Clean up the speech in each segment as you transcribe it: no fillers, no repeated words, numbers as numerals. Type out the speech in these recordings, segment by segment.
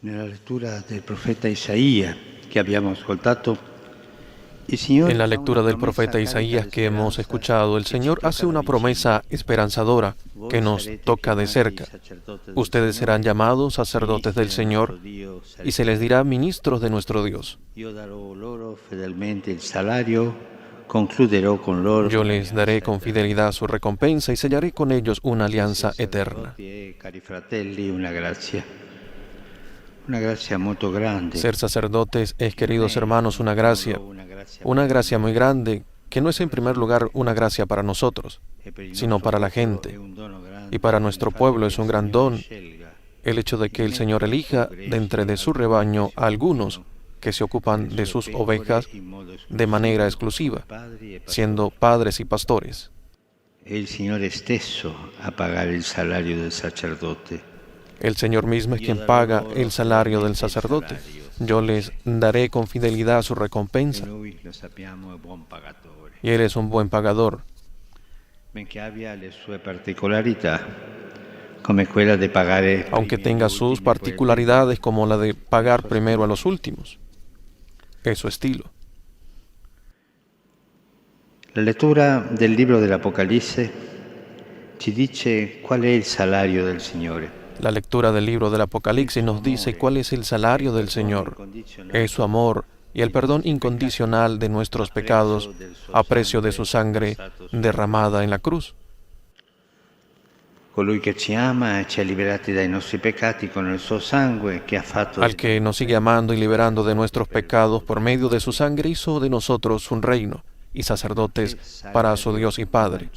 Nella lettura del profeta Isaías che abbiamo ascoltato, En la lectura del profeta Isaías que hemos escuchado, el Señor hace una promesa esperanzadora que nos toca de cerca. Ustedes serán llamados sacerdotes del Señor y se les dirá ministros de nuestro Dios. Yo les daré con fidelidad su recompensa y sellaré con ellos una alianza eterna. Ser sacerdotes es, queridos hermanos, una gracia muy grande, que no es en primer lugar una gracia para nosotros, sino para la gente. Y para nuestro pueblo es un gran don el hecho de que el Señor elija de entre de su rebaño a algunos que se ocupan de sus ovejas de manera exclusiva, siendo padres y pastores. El Señor stesso a pagar el salario del sacerdote. El Señor mismo es quien paga el salario del sacerdote. Yo les daré con fidelidad su recompensa. Y Él es un buen pagador. Aunque tenga sus particularidades como la de pagar primero a los últimos. Es su estilo. La lectura del libro del Apocalisse ci dice cuál es el salario del Signore. La lectura del libro del Apocalipsis nos dice cuál es el salario del Señor. Es su amor y el perdón incondicional de nuestros pecados a precio de su sangre derramada en la cruz. Colui che ci ama e ci ha liberati dai nostri peccati con il suo sangue che ha fatto. Al que nos sigue amando y liberando de nuestros pecados por medio de su sangre, hizo de nosotros un reino y sacerdotes para su Dios y Padre.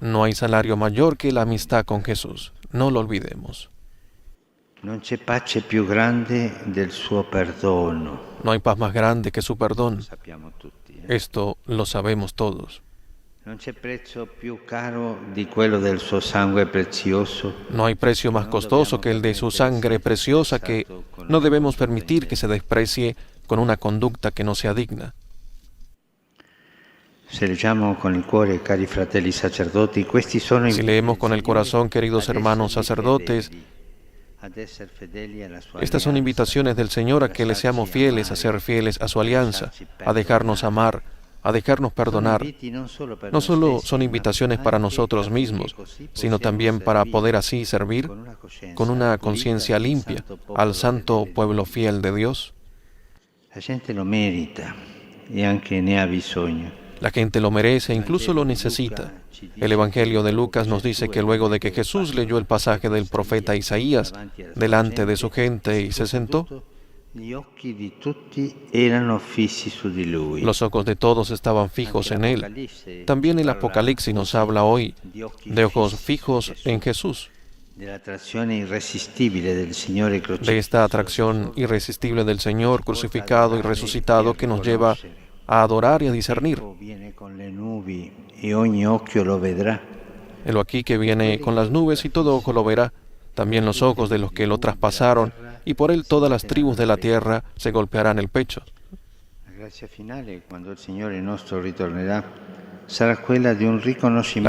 No hay salario mayor que la amistad con Jesús. No lo olvidemos. Non c'è pace più grande del suo perdono. No hay paz más grande que su perdón. Esto lo sabemos todos. Non c'è prezzo più caro di quello del suo sangue prezioso. No hay precio más costoso que el de su sangre preciosa, que no debemos permitir que se desprecie con una conducta que no sea digna. Si leemos con el corazón, queridos hermanos sacerdotes, estas son invitaciones del Señor a que le seamos fieles, a ser fieles a su alianza, a dejarnos amar, a dejarnos perdonar. No solo son invitaciones para nosotros mismos, sino también para poder así servir con una conciencia limpia al santo pueblo fiel de Dios. La gente lo merita y anche ne ha bisogno. La gente lo merece e incluso lo necesita. El Evangelio de Lucas nos dice que luego de que Jesús leyó el pasaje del profeta Isaías delante de su gente y se sentó, los ojos de todos estaban fijos en Él. También el Apocalipsis nos habla hoy de ojos fijos en Jesús. De esta atracción irresistible del Señor crucificado y resucitado que nos lleva a adorar y a discernir. Helo aquí que viene con las nubes y todo ojo lo verá, también los ojos de los que lo traspasaron, y por él todas las tribus de la tierra se golpearán el pecho. La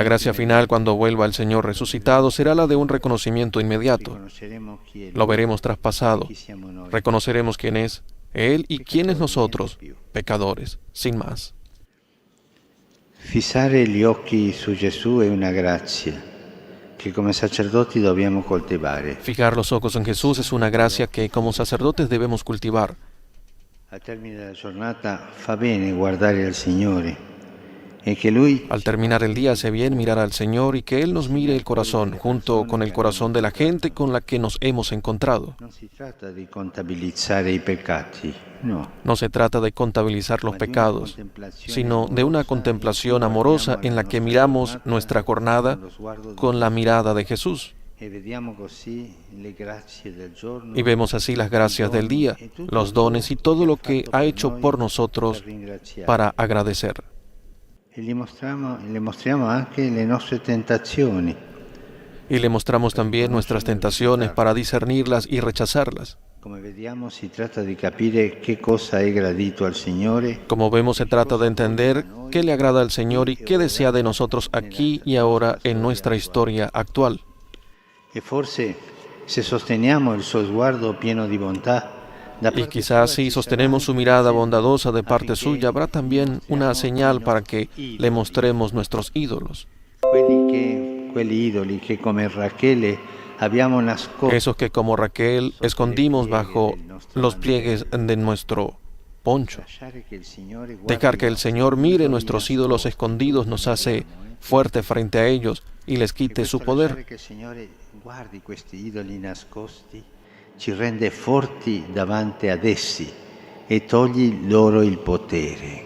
gracia final, cuando vuelva el Señor resucitado, será la de un reconocimiento inmediato. Lo veremos traspasado. Reconoceremos quién es Él y quiénes nosotros, pecadores, sin más. Fissare gli occhi su Gesù è una grazia che come sacerdoti dobbiamo coltivare. Fijar los ojos en Jesús es una gracia que como sacerdotes debemos cultivar. Al termine della giornata fa bene guardare al Signore. Al terminar el día hace bien mirar al Señor y que Él nos mire el corazón, junto con el corazón de la gente con la que nos hemos encontrado. No se trata de contabilizzare i peccati, no. No se trata de contabilizar los pecados, sino de una contemplación amorosa en la que miramos nuestra jornada con la mirada de Jesús. Y vemos así las gracias del día, los dones y todo lo que ha hecho por nosotros para agradecer. Y le mostriamo anche le nostre tentazioni. Y le mostramos también nuestras tentaciones para discernirlas y rechazarlas. Como vediamo, si trata di capire che cosa è gradito al Signore. Como vemos, se trata de entender qué le agrada al Señor y qué desea de nosotros aquí y ahora en nuestra historia actual. E forse se sosteniamo il suo sguardo pieno di bontà, da Y parte quizás sua si ci sostenemos sarà su un mirada segno bondadosa de parte affinché suya, habrá también una mostriamo señal i para que nostri le idoli, mostremos nuestros ídolos, quelli idoli che come Rachele abbiamo nascosto esos que como Raquel sotto le escondimos pieghe bajo del nostro los pliegues mantello. de nuestro poncho. Lasciare che il Signore Dejar guardi que i el nostri Señor mire idoli nuestros ídolos nascosti, escondidos nos hace preghiamo, fuerte frente a ellos y les E quite su questo poder. lasciare che il Signore guardi questi idoli nascosti ci rende forti davanti ad essi e togli loro il potere.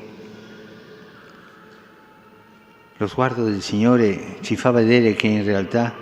Lo sguardo del Signore ci fa vedere che in realtà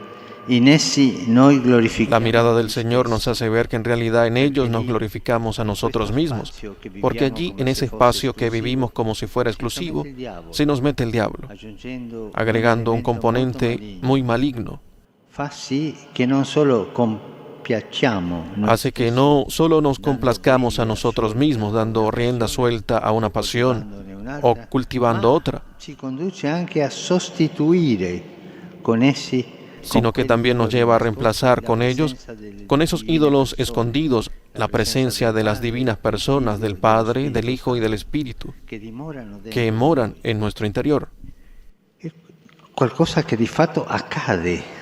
in essi noi La glorifichiamo mirada del noi Señor nos stessi, hace ver que en realidad en ellos perché nos lì, glorificamos a in questo nosotros mismos, spazio che porque viviamo allí, come en se ese fosse espacio que esclusivo, vivimos como si fuera ci entra exclusivo, il diavolo, se nos mete el diablo, aggiungendo un agregando un elemento molto componente maligno. muy maligno. Fa sì che non solo compiacciamo noi Hace que stessi, no solo nos dando complazcamos a brillo nosotros solo mismos, a dando una rienda passione suelta a una o pasión coltivandone o un'altra, cultivando ma otra, ci conduce anche a sostituire con essi, con sino que quegli también nos idoli lleva a nascosti, reemplazar la con ellos, presenza delle con esos divine ídolos persone, escondidos, la la presencia de las divinas del personas, Figlio del e dello Padre, del Spirito Hijo y del Santo, Espíritu, che dimorano que dentro di moran noi. en nuestro interior. È qualcosa che di fatto accade.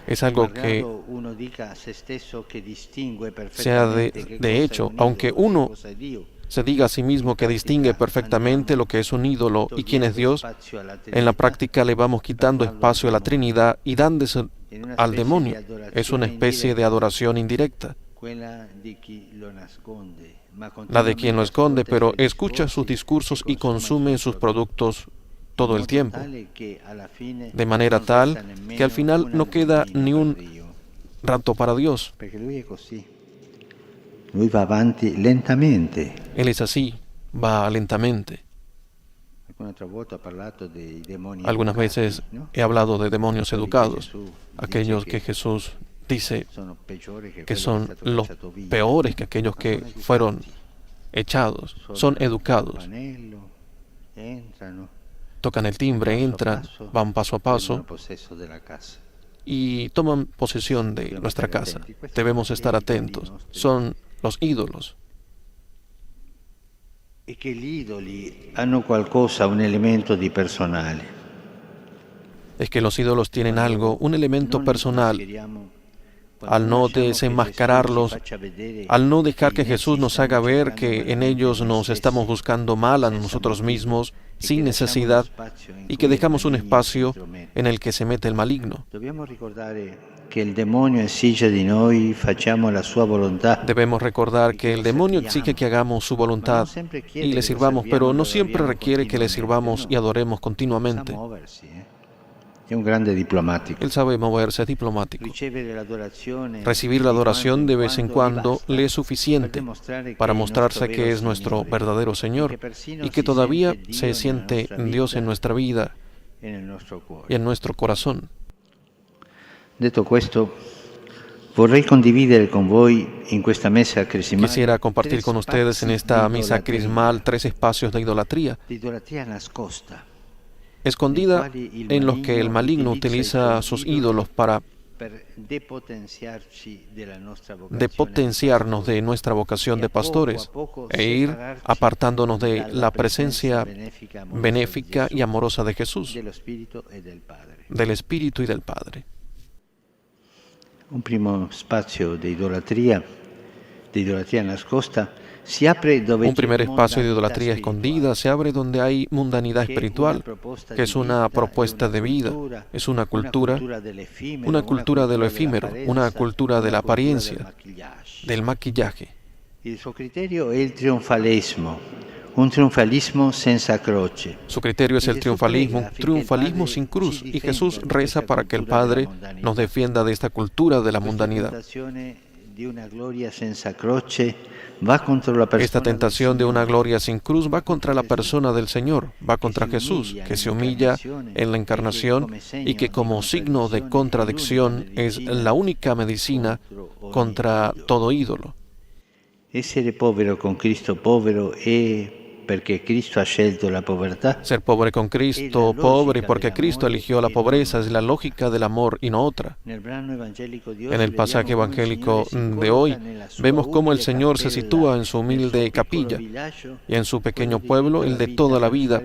Es algo que Malgrado uno dica a se stesso che distingue sea perfettamente che de cosa è hecho, un aunque idolo, che uno cosa è Dio. se diga a sí mismo que distingue perfectamente lo que es un ídolo y quién es Dios, Spazio alla en la Trinità, práctica le vamos quitando espacio a la Trinidad y dándose in una al specie di demonio. Es una adorazione especie de indiretta, adoración indirecta, quella di chi lo nasconde, ma la de quien lo esconde, continuamente pero ascolta i suoi escucha sus discursos y e consuma i consume suoi sus prodotti, productos in todo el modo tiempo, tale che alla fine de manera non tal resta que al nemmeno final un no queda angolino ni per un Dio, rato para Dios. perché lui è così. Lui va avanti lentamente. Él es así, va lentamente. Alcune altre volte ha parlato dei demoni Algunas educati, veces no? he hablado de demonios Quelli che educados, Gesù dice aquellos que Jesús dice sono peggiori che que quello son che è stato los cacciato via. peores que aquellos Ma que sono educati, fueron echados, son il educados, campanello, entrano, tocan el timbre, entran, van paso a prendono paso possesso della casa. y toman posesión de Debemos nuestra estar casa. atentos. Debemos estar atentos. Son los ídolos. E che gli idoli hanno qualcosa, un elemento di personale. Es que los ídolos tienen algo, un elemento Non li personal. mascheriamo, quando Al no lasciamo che desenmascararlos, Gesù ci faccia vedere al no dejar que in Jesús essi nos stiamo haga ver cercando que en veramente ellos noi nos stessi, estamos buscando mal a senza nosotros motivo, mismos, e sin che necesidad, lasciamo uno spazio in y cui que il dejamos un maligno espacio si intromette. en el que se mete el maligno. Dobbiamo ricordare che il demonio esige di noi facciamo la sua volontà. Debemos recordar que el demonio exige que hagamos su voluntad y le sirvamos, pero no siempre requiere que le sirvamos y adoremos continuamente. Sa muoversi, È un grande diplomatico. Él sabe moverse, es diplomático. Ricevere l'adorazione Recibir la di adoración de vez en gli cuando basta le es per suficiente dimostrare para che è il mostrarse nostro que vero es nuestro Signore, verdadero e Señor che persino y que si todavía sente Dio se nella siente nostra Dios en vita nuestra vida e nel nostro cuore. y en nuestro corazón. Detto questo, vorrei condividere con voi in questa messa crismale Quisiera compartir con ustedes en esta misa crismal 3 espacios de idolatría, di idolatria nascosta, escondida en los que el maligno utiliza sus ídolos para per depotenziarci della nostra vocazione depotenciarnos de nuestra vocación de pastores e ir apartándonos de la presencia benéfica y amorosa de Jesús, dello Spirito e del Padre. del Espíritu y del Padre. Un primo spazio di idolatria nascosta si apre dove Un primer c'è espacio de mondanità idolatría escondida se abre donde hay mundanidad espiritual, que es una propuesta de vida, es una cultura de lo efímero, una cultura de la apariencia, del maquillaje. Il suo criterio è il trionfalismo, un trionfalismo senza croce. Su criterio es el triunfalismo, un triunfalismo sin cruz, y Jesús reza para que el Padre nos defienda de esta cultura de la mundanidad. Di una gloria senza croce va contro la persona Esta tentación de una gloria sin cruz va contra la persona del Señor, va contra Jesús, que se humilla en la encarnación y que como signo de contradicción es la única medicina contra todo ídolo. Essere povero con Cristo povero è perché Cristo ha scelto la povertà. Ser pobre con Cristo, pobre porque Cristo eligió la pobreza, es la lógica del amor y no otra. En el pasaje evangélico de hoy, vemos cómo el Señor se sitúa en su humilde capilla y en su pequeño pueblo, el de toda la vida,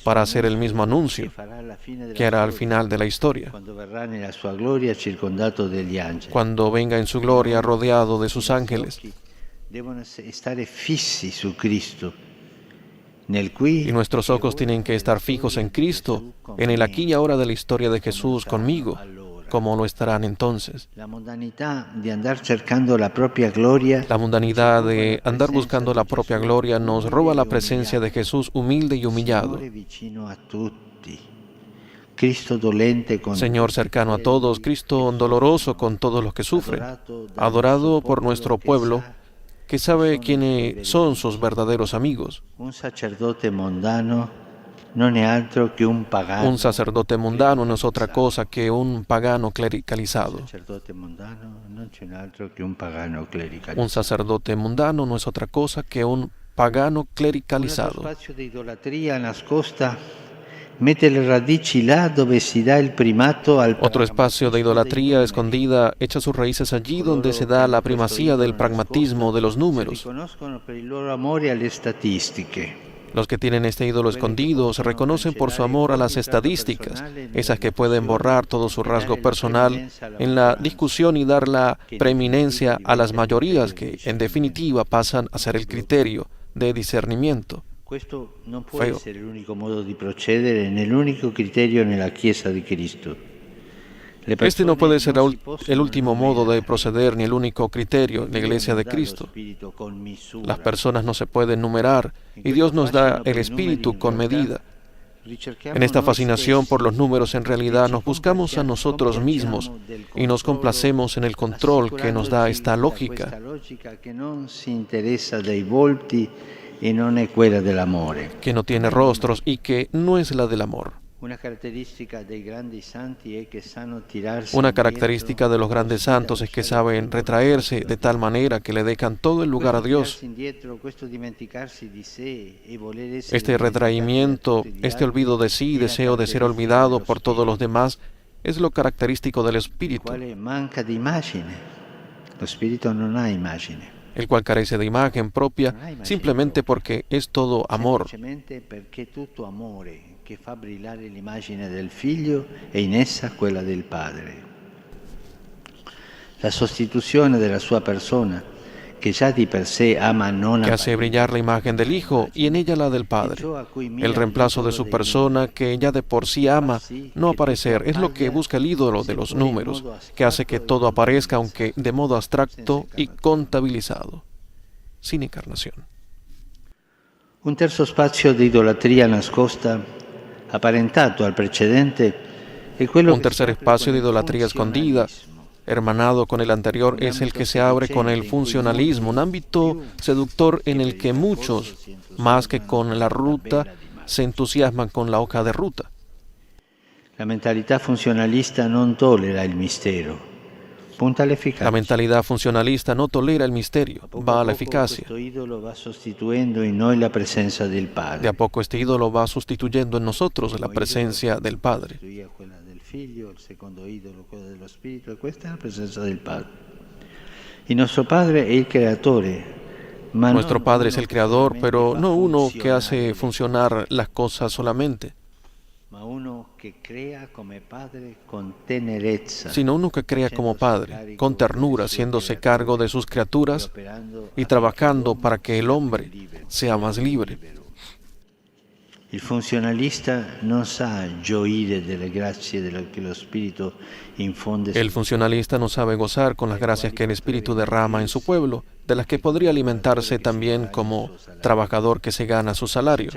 para hacer el mismo anuncio que hará al final de la historia, cuando venga en su gloria rodeado de sus ángeles. Y nuestros ojos tienen que estar fijos en Cristo, en el aquí y ahora de la historia de Jesús conmigo, como lo estarán entonces. La mundanidad de andar buscando la propia gloria nos roba la presencia de Jesús humilde y humillado. Señor cercano a todos, Cristo doloroso con todos los que sufren, adorado por nuestro pueblo, que sabe quiénes son sus verdaderos amigos. Un sacerdote mundano no es otra cosa que un pagano clericalizado. Un sacerdote mundano no es otra cosa que un pagano clericalizado. Otro espacio de idolatría escondida echa sus raíces allí donde se da la primacía del pragmatismo de los números. Los que tienen este ídolo escondido se reconocen por su amor a las estadísticas, esas que pueden borrar todo su rasgo personal en la discusión y dar la preeminencia a las mayorías que, en definitiva, pasan a ser el criterio de discernimiento. Questo non può essere l'unico modo di procedere nell'unico criterio nella Chiesa di Cristo. Este no puede ser el último modo de proceder ni el único criterio en la Iglesia de Cristo. Las personas no se pueden numerar y Dios nos da el Espíritu con medida. En esta fascinación por los números en realidad nos buscamos a nosotros mismos y nos complacemos en el control que nos da esta lógica, que no tiene rostros y que no es la del amor. Una característica de los grandes santos es que saben retraerse de tal manera que le dejan todo el lugar a Dios. Este retraimiento, este olvido de sí, deseo de ser olvidado por todos los demás, es lo característico del Espíritu, el cual carece de imagen propia simplemente porque es todo amor. Che fa brillare l'immagine del Figlio e in essa quella del Padre. La sostituzione della sua persona, que ya di per sé ama non que hace brillar la imagen del Hijo y en ella la del Padre. El reemplazo de su persona, que ya de por sí ama no aparecer, es lo que busca el ídolo de los números, que hace que todo aparezca, aunque de modo abstracto y contabilizado, sin encarnación. Un terzo spazio di idolatria nascosta, aparentato al precedente, è quello un tercer espacio de idolatría escondida, hermanado con el anterior, es el que se abre con el funcionalismo, un ámbito seductor en el que muchos, más que con la ruta, se entusiasman con la hoja de ruta. La mentalidad funcionalista non tolera il mistero. La mentalidad funcionalista no tolera el misterio, va a la eficacia. De a poco este ídolo va sustituyendo en nosotros la presencia del Padre. Nuestro Padre es el creador, pero no uno que hace funcionar las cosas solamente, sino uno que crea como Padre, con ternura, haciéndose cargo de sus criaturas y trabajando para que el hombre sea más libre. El funcionalista no sabe gozar con las gracias que el Espíritu derrama en su pueblo, de las que podría alimentarse también como trabajador que se gana su salario.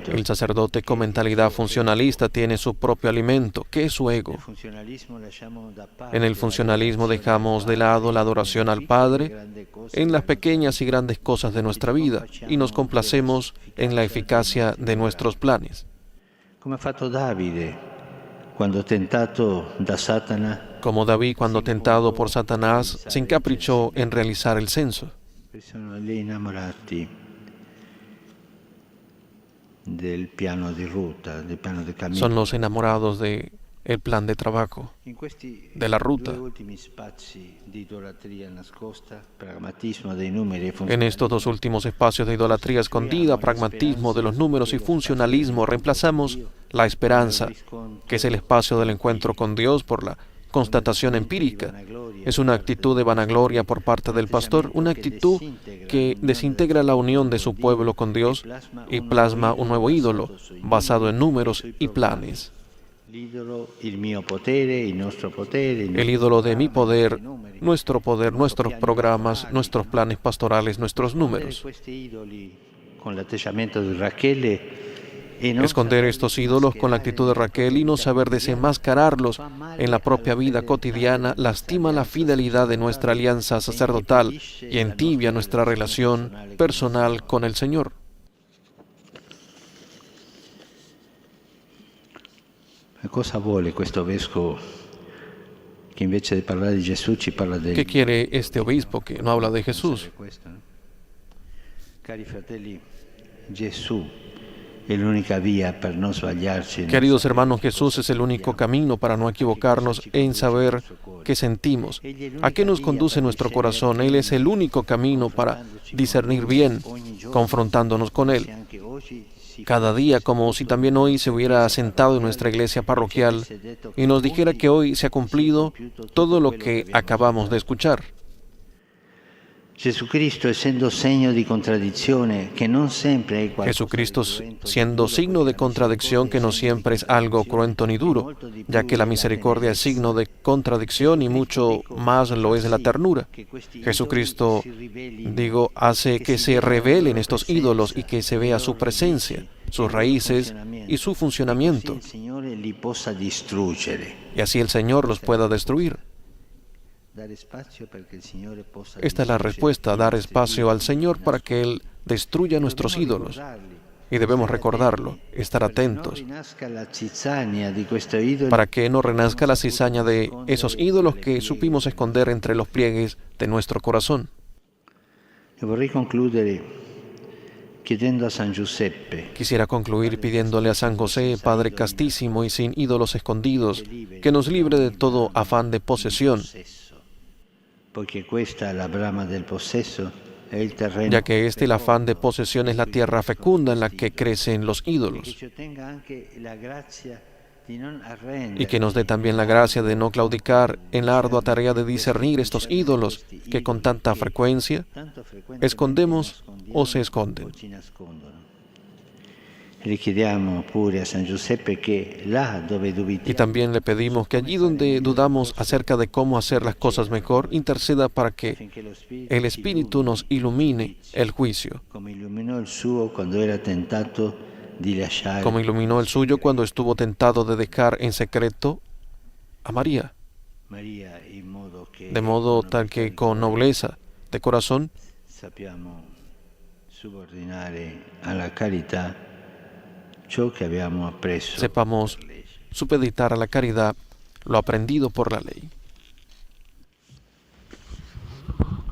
El sacerdote con mentalidad funcionalista tiene su propio alimento, que es su ego. En el funcionalismo dejamos de lado la adoración al Padre en las pequeñas y grandes cosas de nuestra vida y nos complacemos en la eficacia de nuestros planes. Como David, cuando tentado por Satanás, se encaprichó en realizar el censo. Sono gli innamorati del piano di ruta, del piano de camino. Son los enamorados del plan de trabajo, de la ruta. En estos dos últimos espacios de idolatría escondida, pragmatismo de los números y funcionalismo, reemplazamos la esperanza, que es el espacio del encuentro con Dios, por la constatación empírica. Es una actitud de vanagloria por parte del pastor, una actitud que desintegra la unión de su pueblo con Dios y plasma un nuevo ídolo basado en números y planes. El ídolo de mi poder, nuestros programas, nuestros planes pastorales, nuestros números. Esconder estos ídolos con la actitud de Raquel y no saber desenmascararlos en la propia vida cotidiana lastima la fidelidad de nuestra alianza sacerdotal y entibia nuestra relación personal con el Señor. ¿Qué quiere este obispo que no habla de Jesús? Queridos hermanos, Jesús es el único camino para no equivocarnos en saber qué sentimos, a qué nos conduce nuestro corazón. Él es el único camino para discernir bien, confrontándonos con Él. Cada día, como si también hoy se hubiera sentado en nuestra iglesia parroquial y nos dijera que hoy se ha cumplido todo lo que acabamos de escuchar. Jesucristo, siendo signo de contradicción, que no siempre es algo cruento ni duro, ya que la misericordia es signo de contradicción y mucho más lo es la ternura. Jesucristo, hace que se revelen estos ídolos y que se vea su presencia, sus raíces y su funcionamiento, y así el Señor los pueda destruir. Esta es la respuesta, dar espacio al Señor para que Él destruya nuestros ídolos. Y debemos recordarlo, estar atentos, para que no renazca la cizaña de esos ídolos que supimos esconder entre los pliegues de nuestro corazón. Quisiera concluir pidiéndole a San José, Padre castísimo y sin ídolos escondidos, que nos libre de todo afán de posesión, ya que el afán de posesión es la tierra fecunda en la que crecen los ídolos, y que nos dé también la gracia de no claudicar en la ardua tarea de discernir estos ídolos que con tanta frecuencia escondemos o se esconden. Y también le pedimos que allí donde dudamos acerca de cómo hacer las cosas mejor, interceda para que el Espíritu nos ilumine el juicio, como iluminó el suyo cuando estuvo tentado de dejar en secreto a María, de modo tal que con nobleza de corazón sepamos supeditar a la caridad lo aprendido por la ley.